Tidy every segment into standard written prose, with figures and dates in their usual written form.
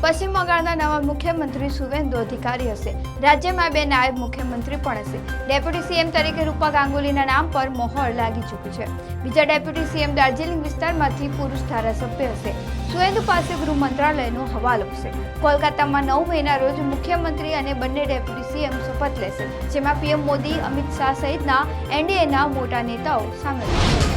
પશ્ચિમ બંગાળના નવા મુખ્યમંત્રી સુવેન્દુ અધિકારી હશે। રાજ્યમાં 2 નાયબ મુખ્યમંત્રી પણ હશે। ડેપ્યુટી સીએમ તરીકે રૂપા ગાંગુલીના નામ પર મોહર લાગી ચૂકી છે। બીજા ડેપ્યુટી સીએમ દાર્જિલિંગ વિસ્તારમાંથી પુરુષ ધારાસભ્ય હશે। સુવેન્દુ પાસે ગૃહ મંત્રાલયનો હવાલો હશે। કોલકાતામાં 9 મેના રોજ મુખ્યમંત્રી અને બંને ડેપ્યુટી સીએમ શપથ લેશે, જેમાં પીએમ મોદી, અમિત શાહ સહિતના એનડીએના મોટા નેતાઓ સામેલ છે।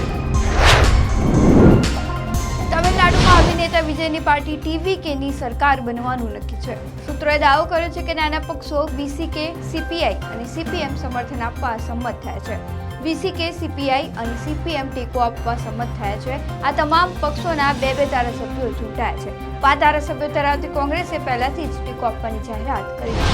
તમિલનાડુમાં અભિનેતા વિજયની પાર્ટી ટીવીકેની સરકાર બનવાનું નક્કી છે। સૂત્રોએ દાવો કર્યો છે કે નાના પક્ષો બીસીકે, સીપીઆઈ અને સીપીએમ સમર્થન આપવા સંમત થયા છે। બીસીકે, સીપીઆઈ અને સીપીએમ ટેકો આપવા સંમત થયા છે। આ તમામ પક્ષોના 2 ધારાસભ્યો ચૂંટાયા છે। 5 ધારાસભ્યો ધરાવતી કોંગ્રેસે પહેલાથી જ ટેકો આપવાની જાહેરાત કરી છે।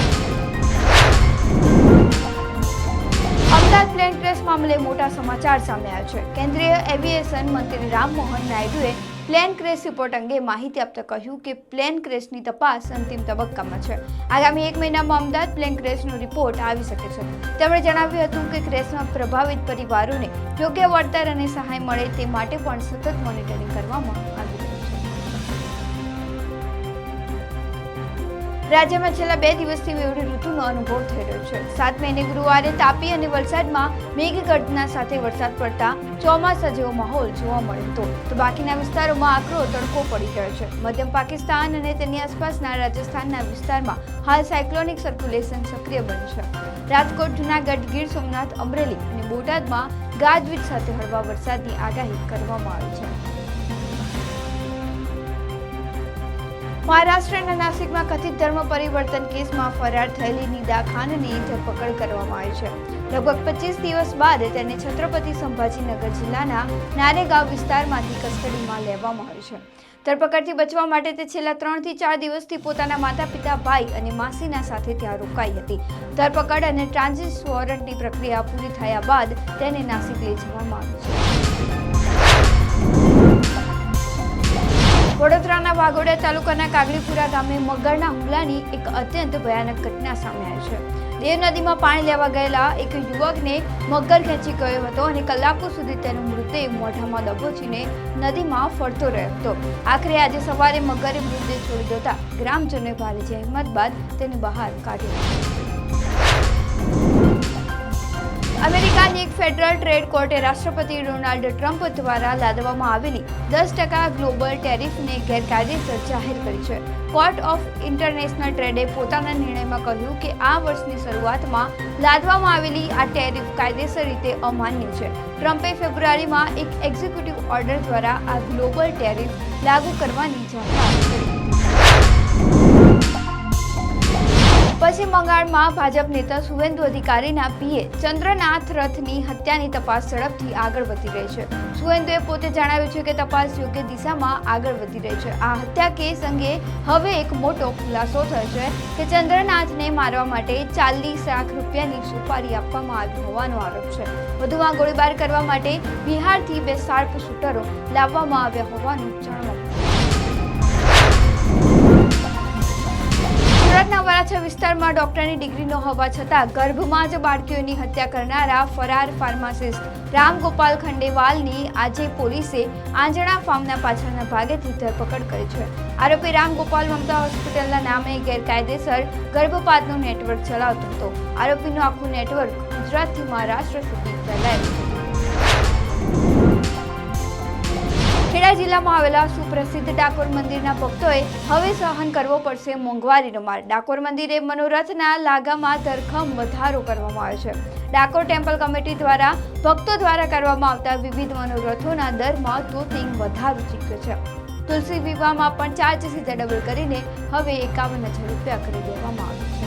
અમદાવાદ પ્લેન ક્રેશ મામલે મોટા સમાચાર સામે આવ્યા છે। કેન્દ્રીય એવિએશન મંત્રી રામમોહન નાયડુએ પ્લેન ક્રેશ રિપોર્ટ અંગે માહિતી આપતા કહ્યું કે પ્લેન ક્રેશની તપાસ અંતિમ તબક્કામાં છે। આગામી 1 મહિનામાં અમદાવાદ પ્લેન ક્રેશનો રિપોર્ટ આવી શકે છે। તેમણે જણાવ્યું હતું કે ક્રેશમાં પ્રભાવિત પરિવારોને યોગ્ય વળતર અને સહાય મળે તે માટે પણ સતત મોનિટરિંગ કરવામાં આવી રહ્યું છે। રાજ્યમાં છેલ્લા 2 દિવસથી મેઘની ઋતુનો અનુભવ થઈ રહ્યો છે। 7 મેને ગુરુવારે તાપી અને વલસાડમાં મેઘગર્જના સાથે વરસાદ પડતા ચોમાસા જેવો માહોલ જોવા મળ્યો હતો, તો બાકીના વિસ્તારોમાં આકરો તડકો પડી ગયો છે। મધ્યમ પાકિસ્તાન અને તેની આસપાસના રાજસ્થાનના વિસ્તારમાં હાલ સાયક્લોનિક સર્ક્યુલેશન સક્રિય બન્યું છે। રાજકોટ, જૂનાગઢ, ગીર સોમનાથ, અમરેલી અને બોટાદમાં ગાજવીજ સાથે હળવા વરસાદની આગાહી કરવામાં આવી છે। મહારાષ્ટ્રના નાસિકમાં કથિત ધર્મ પરિવર્તન કેસમાં ફરાર થયેલી નિદા ખાનની ધરપકડ કરવામાં આવી છે। લગભગ 25 દિવસ બાદ તેને છત્રપતિ સંભાજીનગર જિલ્લાના નારેગાંવ વિસ્તારમાંથી કસ્ટડીમાં લેવામાં આવી છે। ધરપકડથી બચવા માટે તે છેલ્લા 3 થી 4 દિવસથી પોતાના માતા-પિતા, ભાઈ અને માસીના સાથે ત્યાં રોકાઈ હતી। ધરપકડ અને ટ્રાન્ઝિટ વોરંટની પ્રક્રિયા પૂરી થયા બાદ તેને નાસિક લઈ જવામાં આવી છે। વડોદરાના વાઘોડિયા તાલુકાના કાગડીપુરા ગામે મગરના હુમલાની એક અત્યંત ભયાનક ઘટના સામે આવી છે। દેવ નદીમાં પાણી લેવા ગયેલા એક યુવકને મગર ખેંચી ગયો હતો અને કલાકો સુધી તેનો મૃતદેહ મોઢામાં દબોચીને નદીમાં ફરતો રહ્યો હતો। આખરે આજે સવારે મગરે મૃતદેહ છોડી દેતા ગ્રામજનોએ ભારે જહેમત બાદ તેને બહાર કાઢ્યો। અમેરિકાની એક ફેડરલ ટ્રેડ કોર્ટે રાષ્ટ્રપતિ ડોનાલ્ડ ટ્રમ્પ દ્વારા લાદવામાં આવેલી 10% ગ્લોબલ ટેરિફને ગેરકાયદેસર જાહેર કરી છે। કોર્ટ ઓફ ઇન્ટરનેશનલ ટ્રેડે પોતાના નિર્ણયમાં કહ્યું કે આ વર્ષની શરૂઆતમાં લાદવામાં આવેલી આ ટેરિફ કાયદેસર રીતે અમાન્ય છે। ટ્રમ્પે ફેબ્રુઆરીમાં એક એક્ઝિક્યુટિવ ઓર્ડર દ્વારા આ ગ્લોબલ ટેરિફ લાગુ કરવાની જાહેરાત કરી હતી। પશ્ચિમ બંગાળમાં ભાજપ નેતા સુવેન્દુ અધિકારીના પીએ ચંદ્રનાથ રથની હત્યાની તપાસ ઝડપથી આગળ વધી રહી છે। સુવેન્દુએ પોતે જણાવ્યું છે કે તપાસ યોગ્ય દિશામાં આગળ વધી રહી છે। આ હત્યા કેસ અંગે હવે એક મોટો ખુલાસો થયો છે કે ચંદ્રનાથને મારવા માટે 40 લાખ રૂપિયાની સુપારી આપવામાં આવી હોવાનો આરોપ છે। વધુમાં ગોળીબાર કરવા માટે બિહારથી 2 શાર્પ શૂટરો લાવવામાં આવ્યા હોવાનું જાણવા મળ્યું। સુરતના વરાછા વિસ્તારમાં ડોક્ટરની ડિગ્રીનો હોવા છતાં ગર્ભમાં જ બાળકીઓની હત્યા કરનારા ફરાર ફાર્માસિસ્ટ રામગોપાલ ખંડેવાલની આજે પોલીસે આંજણા ફાર્મના પાછળના ભાગેથી ધરપકડ કરી છે। આરોપી રામગોપાલ મમતા હોસ્પિટલના નામે ગેરકાયદેસર ગર્ભપાતનું નેટવર્ક ચલાવતો હતો। આરોપીનું આખું નેટવર્ક ગુજરાતથી મહારાષ્ટ્ર સુધી ફેલાયેલું હતું। ખેડા જિલ્લામાં આવેલા સુપ્રસિદ્ધ ડાકોર મંદિરના ભક્તોએ હવે સહન કરવો પડશે મોંઘવારીનો માર। ડાકોર મંદિરે મનોરથના લાગામાં ધરખમ વધારો કરવામાં આવ્યો છે। ડાકોર ટેમ્પલ કમિટી દ્વારા ભક્તો દ્વારા કરવામાં આવતા વિવિધ મનોરથોના દરમાં તોતિંગ વધારો ચૂક્યો છે। તુલસી વિવાહમાં પણ ચાર્જ સીધા ડબલ કરીને હવે 51,000 રૂપિયા કરી દેવામાં આવ્યો છે।